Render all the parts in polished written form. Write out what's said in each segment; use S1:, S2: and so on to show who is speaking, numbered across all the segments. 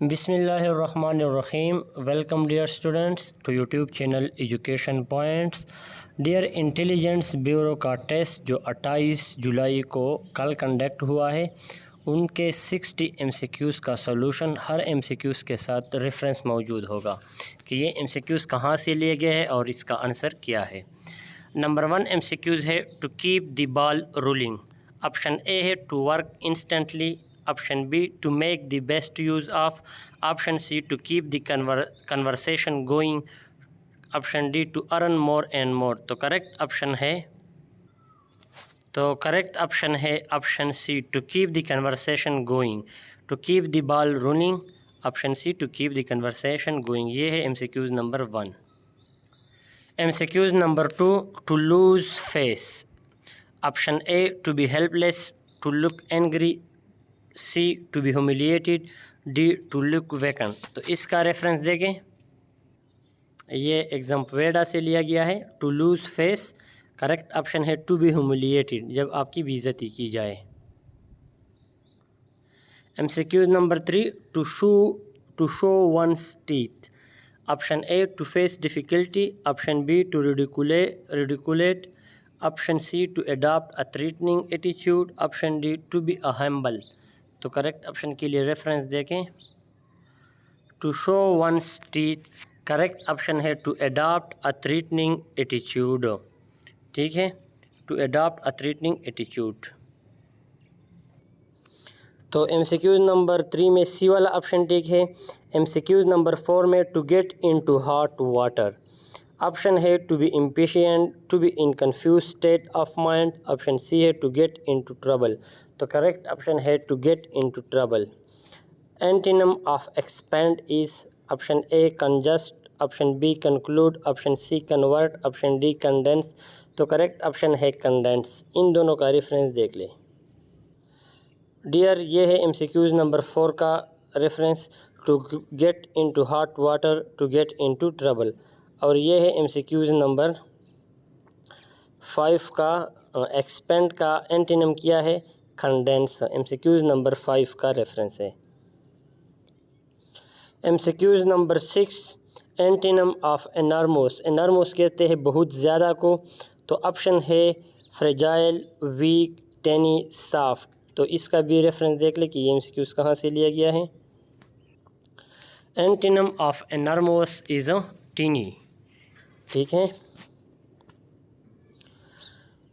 S1: बिस्मिल्लाहिर्रहमानिर्रहीम। Welcome dear students to YouTube channel education points. Dear intelligence bureau का test जो 28 जुलाई को कल कंडक्ट हुआ है, उनके 60 MCQs का सॉल्यूशन हर MCQs के साथ रेफरेंस मौजूद होगा कि ये MCQs कहाँ से लिए गए हैं और इसका आंसर क्या है। नंबर 1 MCQs है to keep the ball rolling. Option A है to work instantly, option B to make the best use of, option C to keep the conversation going, option D to earn more and more. तो correct option है option C to keep the conversation going, to keep the ball running, option C to keep the conversation going. ये है MCQs number 1। MCQs number 2 to lose face. Option A to be helpless, to look angry, C to be humiliated, D to look vacant. तो इसका reference देखें, ये एग्जाम्पवेडा से लिया गया है। To lose face, correct option है टू बी ह्यूमिलिएटेड, जब आपकी बेइज्जती की जाए। MCQ number 3 to show one's teeth. Option A to face difficulty, option B to ridicule, option C to adopt a threatening attitude, option D to be a humble. तो correct option के लिए reference देखें। To show one's teeth, correct option है to adopt a threatening attitude. ठीक है, to adopt a threatening attitude. तो MCQ number 3 में सी वाला ऑप्शन ठीक है। MCQ नंबर 4 में to get into hot water. Option है to be impatient, to be in confuse state of mind, option C है टू गेट इनटू ट्रबल। तो correct option है to get into trouble. Antonym of expand is, option A congest, option B conclude, option C convert, option D condense. तो correct option है condense. इन दोनों का reference देख ले डियर। ये है MCQs नंबर 4 का reference, to get into hot water, to get into trouble. और ये है MCQs नंबर 5 का एक्सपेंड का एंटीनम किया है कंडेंस। MCQs नंबर 5 का रेफरेंस है। MCQs number 6 antonym of enormous. Enormous कहते हैं बहुत ज़्यादा को। तो ऑप्शन है फ्रेजाइल, वीक, टेनी, सॉफ्ट। तो इसका भी रेफरेंस देख ले कि ये MCQs कहाँ से लिया गया है। Antonym of enormous is a tiny. ठीक है।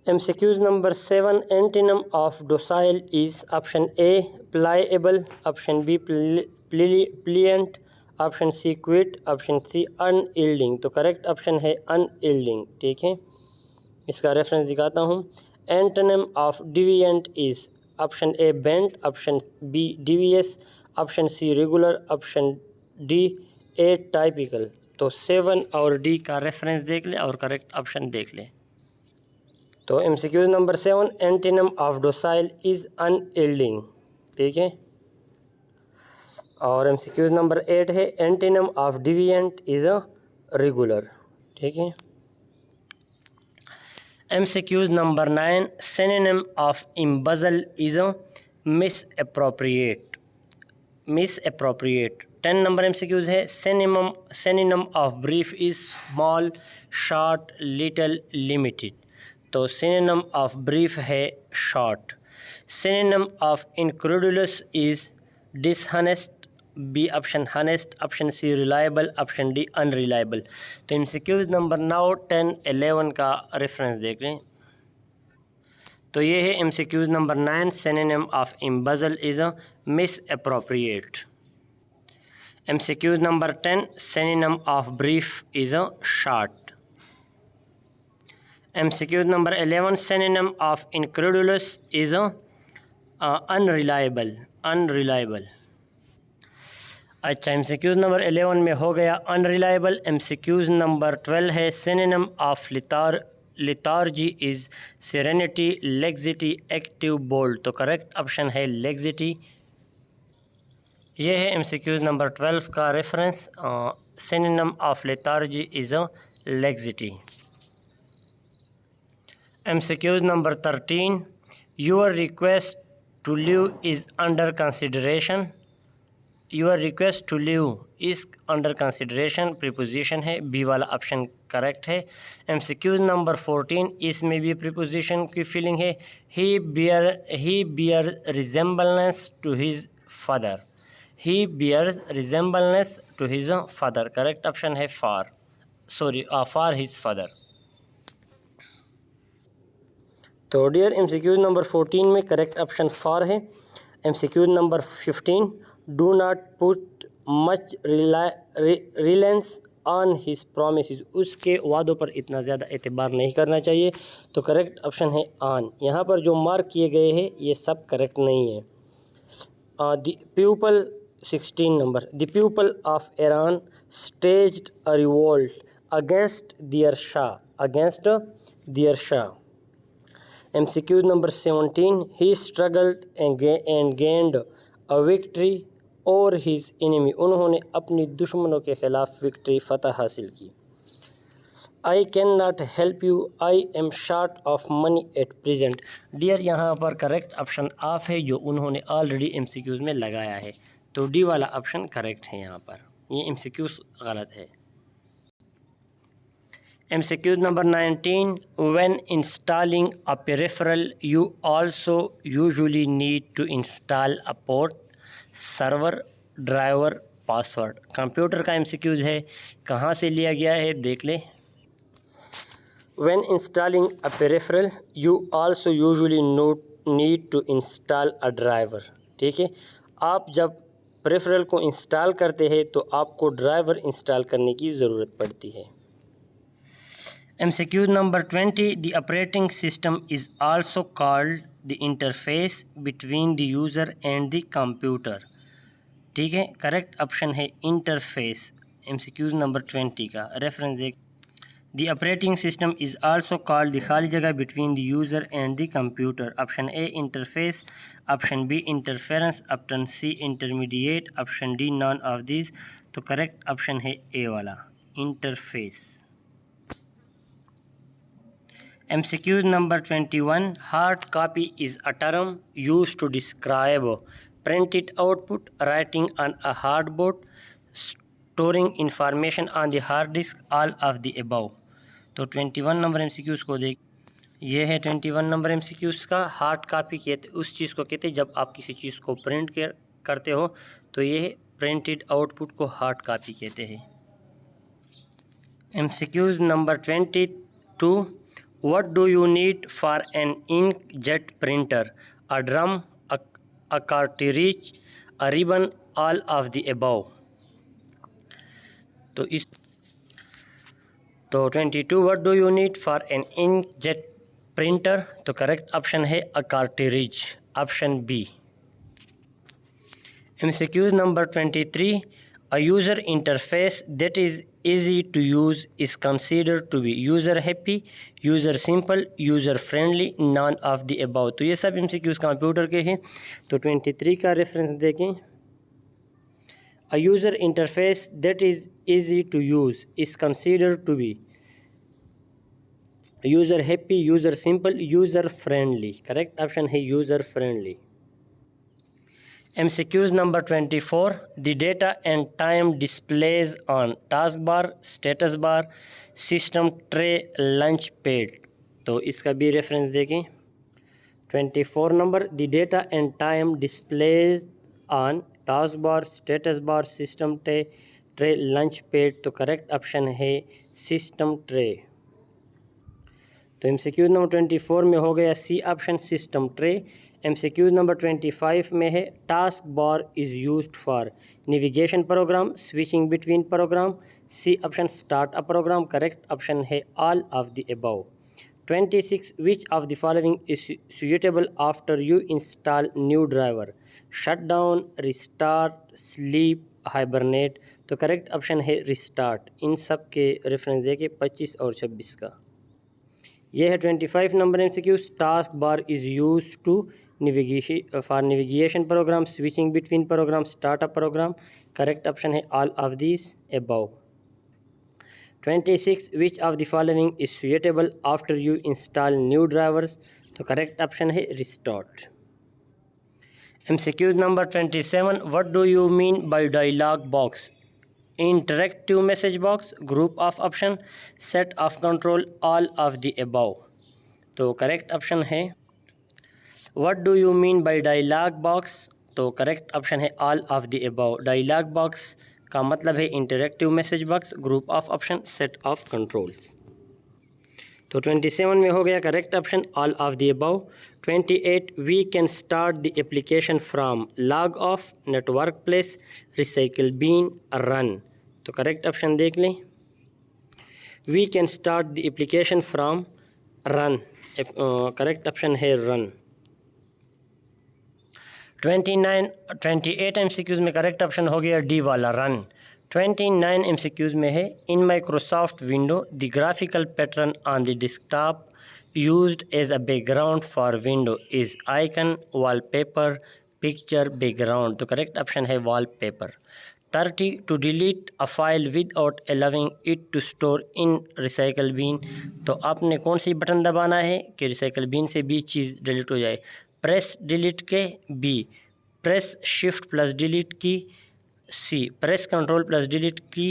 S1: MCQs number 7 antonym of docile is, option A pliable, option B pliant, option C quiet, option C unyielding. तो करेक्ट ऑप्शन है अनयील्डिंग। ठीक है, इसका रेफरेंस दिखाता हूँ। Antonym of deviant is, option A bent, option B devious, option C regular, option D atypical. तो 7 और D का रेफरेंस देख ले और करेक्ट ऑप्शन देख ले। तो MCQ number 7 antonym of docile is unyielding. ठीक है। और MCQ नंबर 8 है antonym of deviant is a regular. ठीक है। MCQ number 9 synonym of embezzle is a misappropriate. 10 number MCQs है। Synonym of brief is small, short, little, limited. तो synonym of brief है short. Synonym of incredulous is dishonest, B option honest, option C reliable, option D unreliable. तो MCQs number 9, 10, 11 का reference देख लें। तो ये है MCQs number 9 synonym of embezzle is a misappropriate. MCQs number 10 synonym of brief is a short. MCQs number 11 synonym of incredulous is a unreliable. अच्छा, MCQs number 11 में हो गया अनरिलायबल। MCQs नंबर 12 है synonym of lethargy is serenity, laxity, active, bold. तो correct option है laxity. ये है MCQs number 12 का reference. Synonym of lethargy is a laxity. MCQs number 13 your request to leave is under consideration. Your request to leave is under consideration preposition है, B वाला option correct है। MCQs number 14 इसमें भी preposition की feeling है। He bear resemblance to his father, he bears resemblance to his father, correct option है for his father. तो dear MCQs number 14 में करेक्ट ऑप्शन फॉर है। MCQs number 15, do not put much reliance on his promise, उसके वादों पर इतना ज़्यादा एतबार नहीं करना चाहिए। तो करेक्ट ऑप्शन है ऑन। यहाँ पर जो मार्क किए गए हैं ये सब करेक्ट नहीं है। द पीपल 16 नंबर, the people of Iran staged a revolt against their shah. MCQ number 17, he struggled and gained a victory over his enemy, उन्होंने अपनी दुश्मनों के खिलाफ विक्ट्री फतह हासिल की। I cannot help you, I am short of money at present, dear यहाँ पर करेक्ट ऑप्शन ऑफ है जो उन्होंने ऑलरेडी MCQs में लगाया है। तो डी वाला ऑप्शन करेक्ट है, यहाँ पर ये MCQs गलत है। MCQ number 19, when installing a peripheral you also usually need to install a port, server, driver, password। Computer का MCQs है, कहाँ से लिया गया है देख ले। When installing a peripheral you also usually need to install a driver, ठीक है। आप जब peripheral को इंस्टॉल करते हैं तो आपको ड्राइवर इंस्टॉल करने की ज़रूरत पड़ती है। MCQ number 20, the operating system is also called the interface between the user and the computer, ठीक है। करेक्ट ऑप्शन है इंटरफेस। MCQ नंबर 20 का रेफरेंस देख। The operating system is also called the खाली जगह between the user and the computer, option A interface, option B interference, option C intermediate, option D none of this. तो correct option है A वाला interface. MCQ number 21, hard copy is a term used to describe printed output, writing on a hardboard, storing information on the hard disk, all of the above। तो 21 number MCQs को देख, ये है 21 number MCQs का। Hard copy कहते उस चीज़ को कहते जब आप किसी चीज़ को प्रिंट करते हो, तो ये प्रिंटेड आउटपुट को हार्ड कापी कहते हैं। MCQs number 22, what do you need for an inkjet printer? A drum, a cartridge, a ribbon, all of the above। तो 22, what do you need for an inkjet printer? तो correct option है a cartridge, option B. MCQ number 23, a user interface that is easy to use is considered to be user happy, user simple, user friendly, none of the above। तो ये सब MCQs computer के हैं। तो 23 का reference देखें। A user interface that is easy to use is considered to be user happy, user simple, user friendly, correct option है user friendly। MCQs number 24, the data and time displays on taskbar, status bar, system tray, launch pad। तो इसका भी reference देखें। 24 number, the data and time displays on taskbar, status bar, system tray, launch pad। तो correct option है system tray। तो MCQ number 24 में हो गया C option system tray. MCQ number 25 में है task bar is used for navigation program, switching between program, C option start a program, correct option है all of the above. 26, which of the following is suitable after you install new driver? Shut down, restart, sleep, hibernate. तो correct option है restart. इन सब के reference देके 25 और 26 का। यह है 25 number MCQ, task bar is use to navigation program, switching between program, startup program, correct option है all of this above. 26, which of the following is suitable after you install new drivers? तो correct option है restart. MCQ number 27. What do you mean by dialog box? Interactive message box, group of option, set of control, all of the above. तो correct option है what do you mean by dialog box, तो correct option है all of the above. Dialog box का मतलब है interactive message box, group of option, set of controls. तो 27 में हो गया correct option all of the above. 28 we can start the application from log off, network place, recycle bin, run. तो correct option देख लें, we can start the application from run, correct option है run. 28 MCQs में correct option हो गया D वाला run. 29 MCQs में है in Microsoft window the graphical pattern on the desktop used as a background for window is icon, wallpaper, picture, background. तो correct option है wallpaper. 30 to delete a file without allowing it to store in recycle bin. तो आपने कौन सी button दबाना है कि recycle been से भी चीज़ डिलीट हो जाए? Press delete key B, press shift plus delete key C, press control plus delete key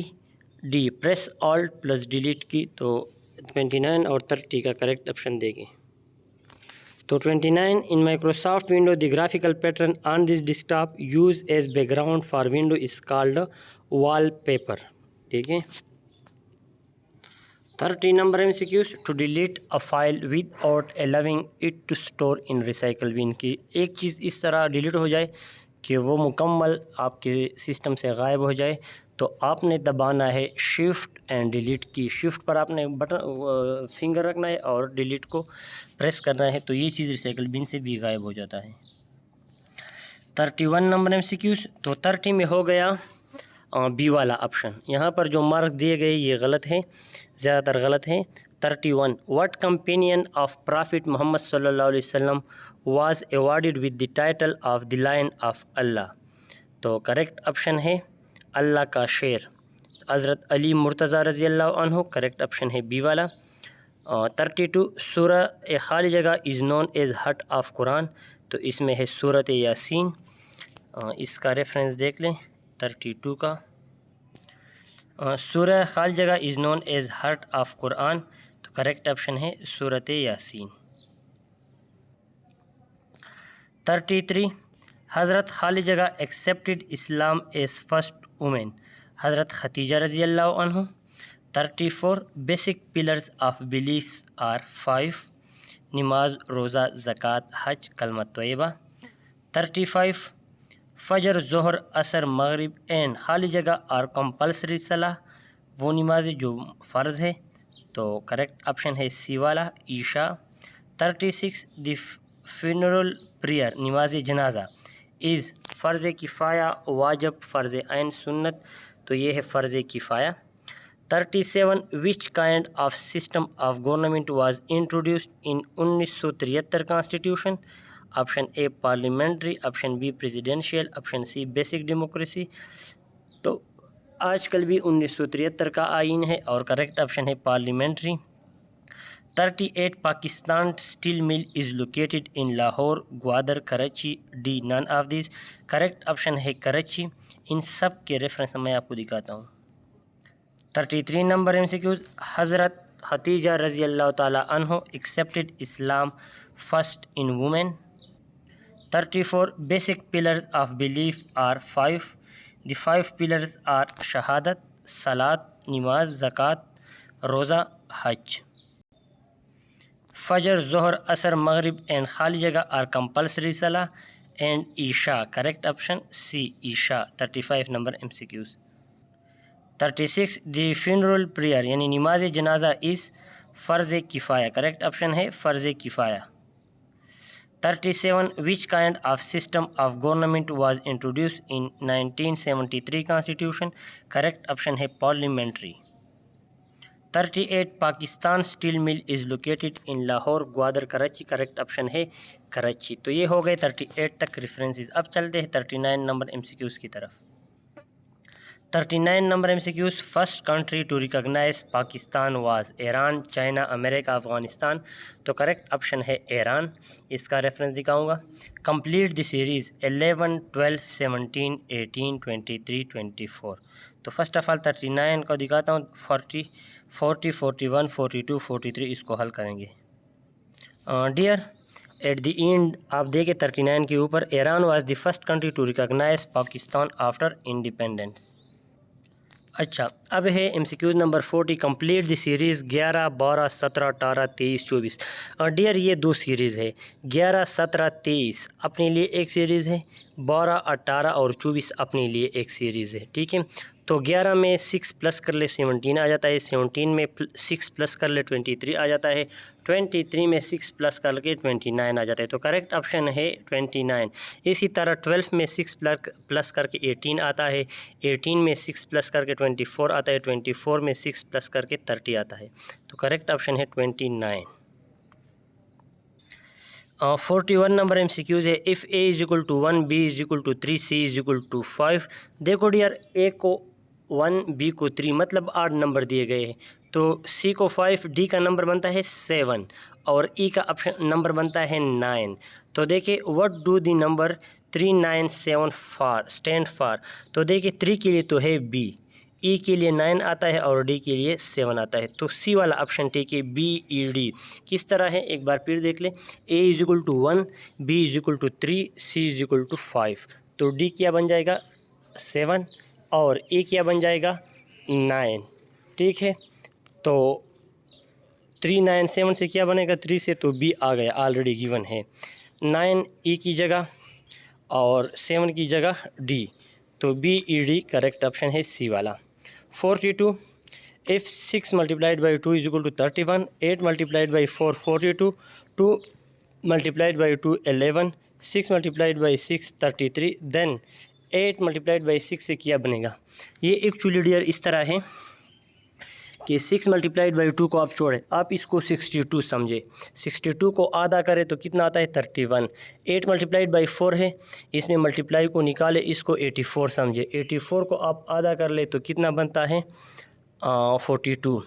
S1: D, press alt plus delete key. तो 29 और 30 का करेक्ट ऑप्शन देंगे। तो 29 in Microsoft window the graphical pattern on this desktop use as background for window is called wallpaper. ठीक है। 30 number MCQs to delete a file without allowing it to store in recycle bin की एक चीज़ इस तरह delete हो जाए कि वो मुकम्मल आपके सिस्टम से गायब हो जाए, तो आपने दबाना है शिफ्ट एंड डिलीट की। शिफ्ट पर आपने बटन फिंगर रखना है और डिलीट को प्रेस करना है, तो ये चीज़ रिसाइकल बिन से भी गायब हो जाता है। 31 नंबर MCQs, तो 30 में हो गया बी वाला ऑप्शन। यहाँ पर जो मार्क दिए गए ये गलत है, ज़्यादातर गलत है। 31 what companion of prophet Muhammad सल्लल्लाहु अलैहि वसल्लम was awarded with the title of the lion of Allah. तो करेक्ट ऑप्शन है अल्लाह का शेर, हज़रत अली मुर्तज़ा रज़ी अल्लाह अन्हु। करेक्ट ऑप्शन है बी वाला। 32 सूरह ए खाली जगह इज़ नोन एज हट ऑफ कुरान, तो इसमें है सूरत यासीन। इसका रेफरेंस देख लें 32 का। सूरह खाली जगह is known as heart of Quran, तो करेक्ट ऑप्शन है सूरत यासीन। 33 हज़रत खाली जगह accepted Islam as first women, हज़रत खतीजा रज़ी अल्लाह अन्हु। 34 basic pillars of beliefs are 5, नमाज, रोज़ा, ज़कात, हज, कलमा तोयबा। 35 फजर, ज़ोहर, असर, मगरिब एंड खाली जगह आर कंपल्सरी सलाह, वो नमाज़ें जो फ़र्ज़ है, तो करेक्ट ऑप्शन है सी वाला ईशा। 36 द फ्यूनरल प्रेयर, नमाज जनाजा इज़ फ़र्ज़ किफ़ाया, वाजब, फ़र्ज़ ऐन, सुन्नत, तो ये है फ़र्ज़ किफ़ाया। 37 which kind of system of government was introduced in 1973 constitution? Option A parliamentary, option B presidential, option C basic democracy. तो आजकल भी 1973 का आइन है और करेक्ट ऑप्शन है parliamentary. 38 Pakistan steel mill is located in Lahore, Gwadar, Karachi, D none of this. Correct option है कराची। इन सब के रेफरेंस मैं आपको दिखाता हूँ। 33 नंबर MCQs, हज़रत खतीजा रज़ी अल्लाह ताला अन्हो accepted Islam first in women. 34 basic pillars of belief are 5, the 5 pillars are शहादत, सलात, नमाज, ज़कात, रोज़ा, हज। फजर, ज़ोहर, असर, मगरिब एंड खाली जगह आर कंपल्सरी सलाह एंड ईशा। करेक्ट ऑप्शन सी ईशा। 35 number MCQs। 36 the funeral prayer यानी नमाज जनाजा इज़ फ़र्ज़ किफ़ाया, करेक्ट ऑप्शन है फ़र्ज़ किफ़ाया। 37 which kind of system of government was introduced in 1973 constitution? Correct option है parliamentary. 38 Pakistan steel mill is located in Lahore, Gwadar, Karachi, correct option है कराची। तो ये हो गए 38 तक रेफरेंसेस। अब चलते हैं 39 नंबर MCQs की तरफ। 39 number MCQs। First country to recognise Pakistan was Iran, China, America, Afghanistan. तो करेक्ट ऑप्शन है ईरान। इसका रेफरेंस दिखाऊंगा। Complete the series 11, 12, 17, 18, 23, 24। तो फर्स्ट ऑफ ऑल 39 को दिखाता हूँ। 40, 41, 42, 43 इसको हल करेंगे। डियर एट द एंड आप देखें 39 के ऊपर, Iran was the first country to recognise Pakistan after independence. अच्छा, अब है MCQ number 40। Complete the series 11, 12, 17, 18, 23, 24। Dear ये दो सीरीज़ है। 11, 17, 23 अपने लिए एक सीरीज़ है, 12, 18 और 24 अपने लिए एक सीरीज़ है। ठीक है, तो 11 में 6 प्लस कर ले 17 आ जाता है, 17 में 6 प्लस कर ले 23 आ जाता है, 23 में 6 प्लस करके 29 आ जाता है। तो करेक्ट ऑप्शन है 29। इसी तरह 12 में 6 प्लस करके 18 आता है, 18 में 6 प्लस करके 24 आता है, 24 में 6 प्लस करके 30 आता है। तो करेक्ट ऑप्शन है 29। 41 नंबर MCQs है। If A is equal to 1, B is equal to 3, C is equal to 5। देखो डियर, A को 1, B को 3 मतलब 8 नंबर दिए गए हैं। तो C को 5, D का नंबर बनता है 7 और E का ऑप्शन नंबर बनता है 9। तो देखिए what do the number 3, 9, 7 for stand for. तो देखिए 3 के लिए तो है B, E के लिए 9 आता है और D के लिए 7 आता है। तो C वाला ऑप्शन ठीक है, BED। किस तरह है एक बार फिर देख ले। A is equal to 1, B is equal to 3, C is equal to 5। तो D क्या बन जाएगा 7 और E क्या बन जाएगा 9। ठीक है, तो 3, 9, 7 से क्या बनेगा 3 से, तो B आ गया, ऑलरेडी गिवन है। 9 E की जगह और 7 की जगह D, तो BED करेक्ट ऑप्शन है C वाला। 42। If 6 multiplied by 2 is equal to 31, 8 multiplied by 4 42, 2 multiplied by 2 11, 6 multiplied by 6 33, then 8 multiplied by 6 से क्या बनेगा। ये एक्चुअली डियर इस तरह है कि 6 मल्टीप्लाइड बाई 2 को आप छोड़ें, आप इसको 62 समझे। 62 को आधा करें तो कितना आता है 31। 8 मल्टीप्लाइड बाई 4 है, इसमें मल्टीप्लाई को निकाले, इसको 84 समझे। 84 को आप आधा कर ले तो कितना बनता है 42।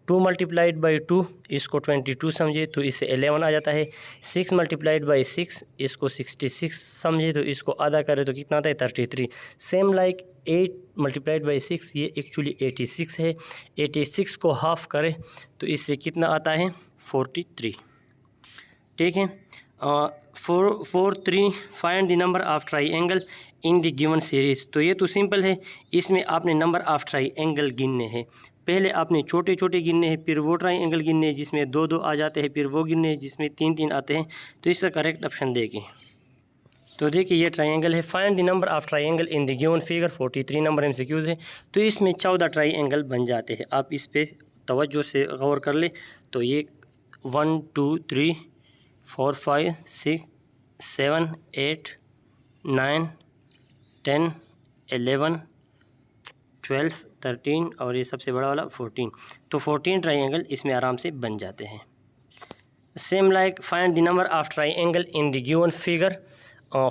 S1: 2 मल्टीप्लाइड बाई 2 इसको 22 समझे तो इससे 11 आ जाता है। 6 मल्टीप्लाइड बाई 6 इसको 66 समझे तो इसको आधा करें तो कितना आता है 33। सेम लाइक 8 मल्टीप्लाइड बाई 6 ये एक्चुअली 86 है। 86 को हाफ करें तो इससे कितना आता है 43। ठीक है, 4, 3 find the number of triangle in the given series. तो ये तो सिंपल है, इसमें आपने नंबर ऑफ ट्राईएंगल गिनने हैं। पहले आपने छोटे छोटे गिनने हैं, फिर वो ट्राईएंगल गिनने हैं जिसमें 2 2 आ जाते हैं, फिर वो गिनने हैं जिसमें 3 3 आते हैं। तो इसका करेक्ट ऑप्शन देखें। तो देखिए ये ट्राईएंगल है। Find the number of triangle in the given figure. 43 number MCQs है। तो इसमें 14 ट्राईएंगल बन जाते हैं। आप इस पर तवज्जो से गौर कर ले। तो ये 1 2 3 4 5 6 7 8 9 10 11 12 13 और ये सबसे बड़ा वाला 14। तो 14 ट्राईएंगल इसमें आराम से बन जाते हैं। Same like find the number of triangle in the given figure.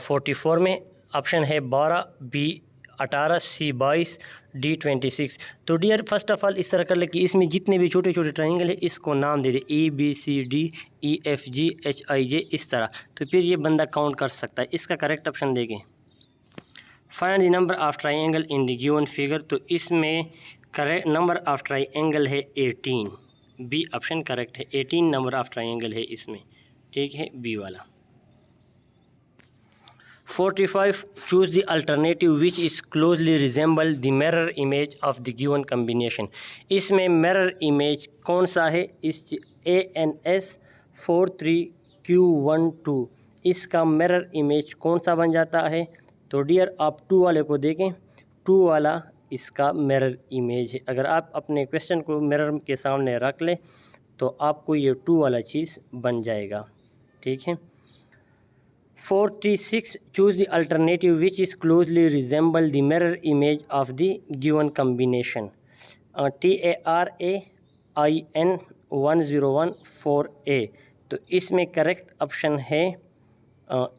S1: 44 में ऑप्शन है 12, B 18, C 22, D 26। तो डियर फर्स्ट ऑफ ऑल इस तरह कर ले कि इसमें जितने भी छोटे छोटे ट्राइंगल है इसको नाम दे दे ABCDEFGHIJ इस तरह। तो फिर ये बंदा काउंट कर सकता है। इसका करेक्ट ऑप्शन देखें। Find the number of triangle in the given figure. तो इसमें करेक्ट नंबर ऑफ ट्राइंगल है 18। बी ऑप्शन करेक्ट है, 18 नंबर ऑफ ट्राइंगल है इसमें। ठीक है, बी वाला। 45 choose the alternative which is closely resemble the mirror image of the given combination। इसमें mirror image कौन सा है, इस ANS 43Q12 इसका mirror image कौन सा बन जाता है। तो डियर आप 2 वाले को देखें, 2 वाला इसका mirror image है। अगर आप अपने क्वेश्चन को मिरर के सामने रख लें तो आपको ये 2 वाला चीज़ बन जाएगा। ठीक है। 46 choose the alternative which is closely resemble the mirror image of the given combination। TARAIN 1014A। तो इसमें करेक्ट ऑप्शन है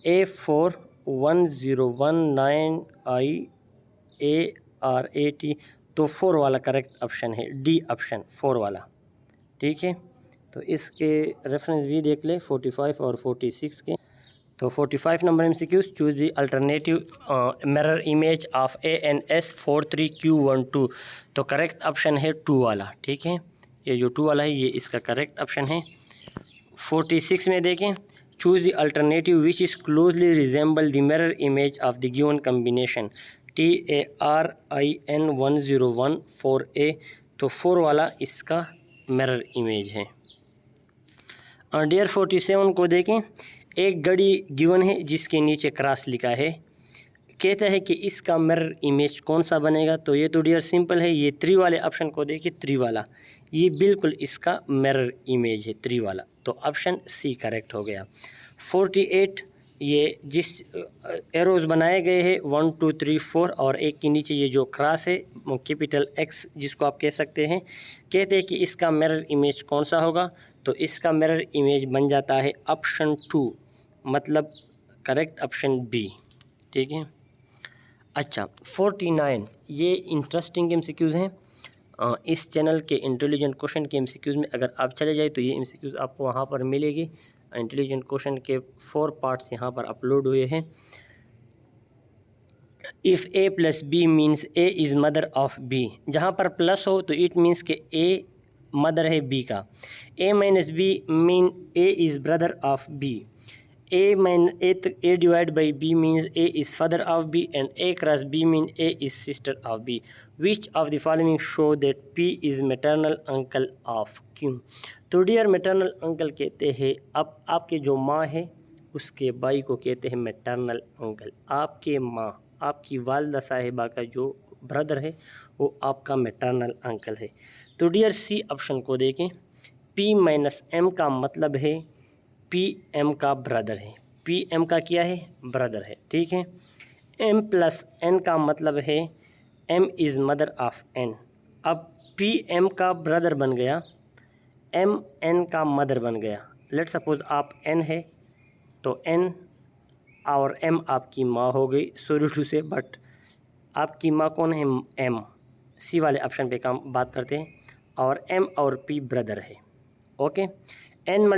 S1: A4 1019IA RAT, तो 4 वाला करेक्ट ऑप्शन है, डी ऑप्शन 4 वाला। ठीक है, तो इसके रेफरेंस भी देख ले 45 और 46 के। तो 45 number MCQs, choose the alternative mirror image of ANS43Q12, तो करेक्ट ऑप्शन है 2 वाला। ठीक है, ये जो 2 वाला है ये इसका करेक्ट ऑप्शन है। 46 में देखें, choose the alternative which is closely resemble the mirror image of the given combination TARIN1014A, तो 4 वाला इसका मिरर इमेज है। डियर 47 को देखें, एक घड़ी गिवन है जिसके नीचे क्रॉस लिखा है, कहता है कि इसका मिरर इमेज कौन सा बनेगा। तो ये तो डियर सिंपल है, ये 3 वाले ऑप्शन को देखिए, 3 वाला ये बिल्कुल इसका मिरर इमेज है 3 वाला, तो ऑप्शन सी करेक्ट हो गया। 48, ये जिस एरोज बनाए गए हैं 1 2 3 4 और एक के नीचे ये जो क्रॉस है कैपिटल X जिसको आप कह सकते हैं, कहते हैं कि इसका मिरर इमेज कौन सा होगा। तो इसका मिरर इमेज बन जाता है ऑप्शन 2, मतलब करेक्ट ऑप्शन बी। ठीक है, अच्छा 49, ये इंटरेस्टिंग MCQs हैं। इस चैनल के इंटेलिजेंट क्वेश्चन के MCQs में अगर आप चले जाए तो ये MCQs आपको वहाँ पर मिलेगी। इंटेलिजेंट क्वेश्चन के 4 पार्ट्स यहाँ पर अपलोड हुए हैं। If A + B means A is mother of B, जहाँ पर प्लस हो तो इट मीन्स के A मदर है B का। A - B mean A is brother of B। A divide by B means A is father of B and A cross B mean A is sister of B। Which of the following show that P is maternal uncle of Q। तो dear maternal uncle कहते हैं अब आपके जो माँ है उसके भाई को कहते हैं मैटरनल अंकल। आपके माँ, आपकी वालदा साहिबा का जो ब्रदर है वो आपका मैटरनल अंकल है। तो डियर सी ऑप्शन को देखें, P - M का मतलब है PM का ब्रदर है। PM का क्या है, ब्रदर है। ठीक है, M + N का मतलब है M is mother of N। अब PM का ब्रदर बन गया, M N का मदर बन गया। लेट सपोज आप N है तो N और M आपकी माँ हो गई, सॉरी टू से, बट आपकी माँ कौन है, M। सी वाले ऑप्शन पे काम बात करते हैं, और M और P ब्रदर है। ओके, N ×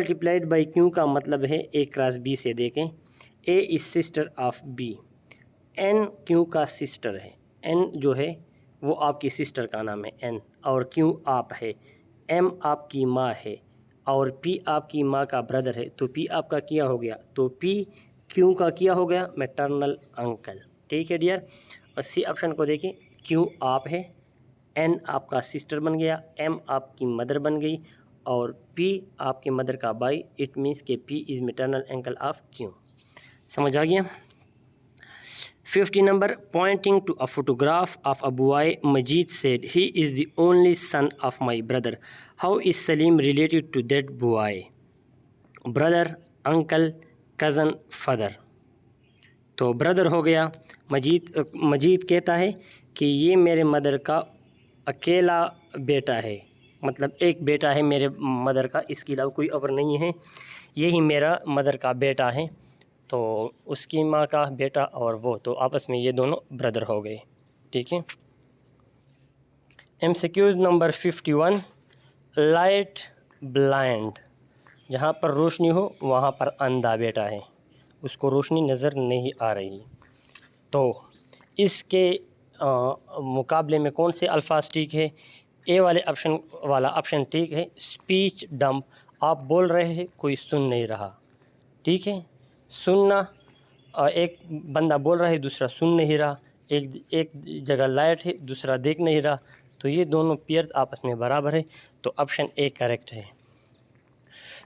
S1: Q का मतलब है A क्रॉस B से देखें, A is sister of B। N Q का सिस्टर है, N जो है वो आपकी सिस्टर का नाम है N, और Q आप है, M आपकी माँ है और P आपकी माँ का ब्रदर है। तो P आपका क्या हो गया, तो P Q का क्या हो गया, मैटरनल अंकल। ठीक है डियर, और सी ऑप्शन को देखें, Q आप है, N आपका सिस्टर बन गया, M आपकी मदर बन गई और P आपके मदर का भाई। इट मीन्स के P is maternal uncle of Q। समझ आ गया। 50 number, pointing to a photograph of a boy, Majid said he is the only son of my brother. How is Salim related to that boy. Brother, uncle, cousin, father. तो brother हो गया। मजीद कहता है कि ये मेरे मदर का अकेला बेटा है, मतलब एक बेटा है मेरे मदर का, इसके अलावा कोई और नहीं है, यही मेरा मदर का बेटा है। तो उसकी माँ का बेटा और वो, तो आपस में ये दोनों ब्रदर हो गए। ठीक है, MCQs नंबर 51, लाइट ब्लाइंड, जहाँ पर रोशनी हो वहाँ पर अंधा बेटा है, उसको रोशनी नज़र नहीं आ रही। तो इसके मुकाबले में कौन से अल्फाज ठीक है। ए वाले ऑप्शन वाला ऑप्शन ठीक है, स्पीच डम्प, आप बोल रहे हैं कोई सुन नहीं रहा। ठीक है, सुनना, एक बंदा बोल रहा है दूसरा सुन नहीं रहा, एक जगह लाइट है दूसरा देख नहीं रहा, तो ये दोनों पेयर्स आपस में बराबर है, तो ऑप्शन ए करेक्ट है।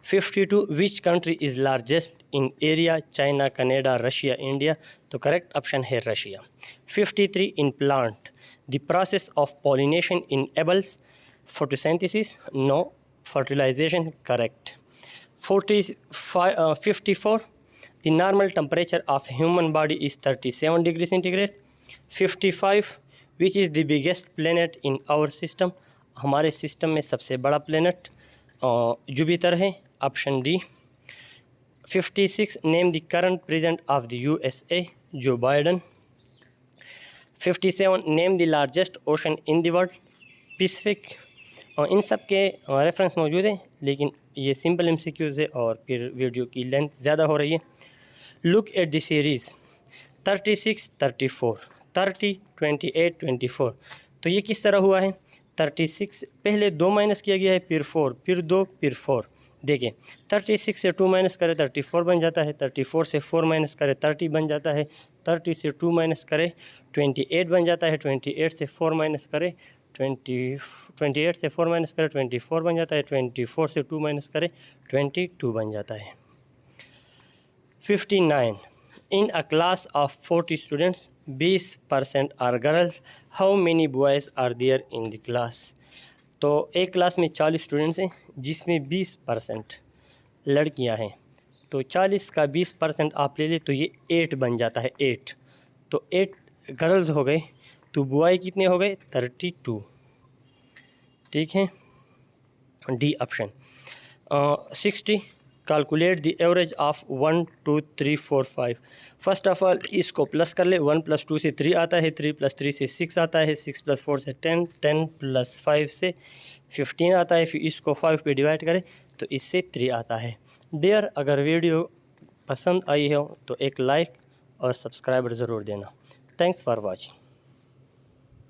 S1: 52, which country is largest in area, China, Canada, Russia, India, तो करेक्ट ऑप्शन है Russia. 53, in plant the process of pollination enables, photosynthesis, no, fertilization, correct. 54, the normal temperature of human body is 37 degrees centigrade. 55, which is the biggest planet in our system, हमारे system में सबसे बड़ा planet Jupiter है, option D. 56, name the current president of the USA, जो Biden. 57 name the largest ocean in the world, Pacific. और इन सब के reference मौजूद है, लेकिन ये सिंपल एमसीक्यूज़ है और फिर वीडियो की लेंथ ज़्यादा हो रही है। Look at the series 36, 34, 30, 28, 24। तो ये किस तरह हुआ है? 36 पहले 2 माइनस किया गया है, फिर 4, फिर 2, फिर 4। देखिए 36 से 2 माइनस करें 34 बन जाता है, 34 से 4 माइनस करें 30 बन जाता है, 30 से 2 माइनस करें 28 बन जाता है, 28 से 4 माइनस करें 28 से 4 माइनस करें 24 बन जाता है, 24 से 2 माइनस करें 22 बन जाता है। 59 in a class of 40 students 20% are girls, how many boys are there in the class. तो एक क्लास में 40 स्टूडेंट्स हैं जिसमें 20% लड़कियां हैं, तो 40 का 20% आप ले ले तो ये 8 बन जाता है, 8। तो 8 गर्ल्स हो गए, तो बॉय कितने हो गए? 32। ठीक है, D option. 60 calculate the average of 1, 2, 3, 4, 5। First of all इसको प्लस कर ले, 1 + 2 से 3 आता है, 3 + 3 से 6 आता है, 6 + 4 से 10, 10 + 5 से 15 आता है, फिर इसको 5 पे डिवाइड करें तो इससे 3 आता है। डियर, अगर वीडियो पसंद आई हो तो एक लाइक और सब्सक्राइबर ज़रूर देना। Thanks for watching.